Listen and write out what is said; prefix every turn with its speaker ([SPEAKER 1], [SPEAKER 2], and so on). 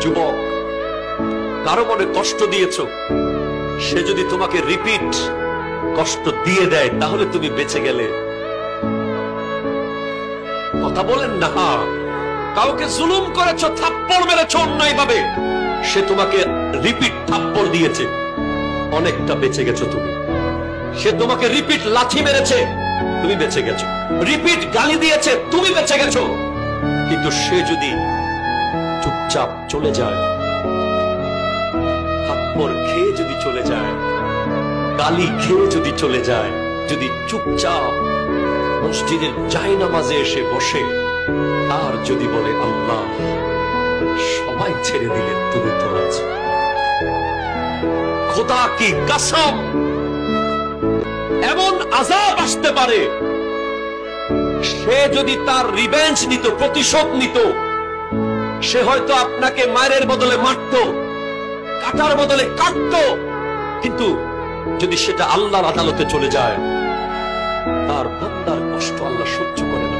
[SPEAKER 1] যুবক কারো মনে কষ্ট দিয়েছো, সে যদি তোমাকে রিপিট কষ্ট দিয়ে দেয় তাহলে তুমি বেঁচে গেলে। কথা বলেন না। কাউকে জুলুম করেছো, থাপ্পড় মেরেছো অন্যায় ভাবে, সে তোমাকে রিপিট থাপ্পড় দিয়েছে, অনেকটা বেঁচে গেছো তুমি। সে তোমাকে রিপিট লাথি মেরেছে, তুমি বেঁচে গেছো। রিপিট গালি দিয়েছে, তুমি বেঁচে গেছো। কিন্তু সে যদি চুপচাপ চলে যায়, থাপ্পড় খেয়ে যদি চলে যায়, গালি খেয়ে যদি চলে যায়, যদি চুপচাপ মসজিদের জায়নামাজে এসে বসে আর যদি বলে আল্লাহ সবাই ছেড়ে দিলেন, তুমি তো আছো, খোদা কি কসম এমন আযাব আসতে পারে, সে যদি তার রিভেঞ্জ নিত, প্রতিশোধ নিত, সে হয়তো আপনাকে মায়ের বদলে মারতো, কাটার বদলে কাটতো, কিন্তু যদি সেটা আল্লাহর আদালতে চলে যায়, তার বান্দার কষ্ট আল্লাহ সহ্য করে না।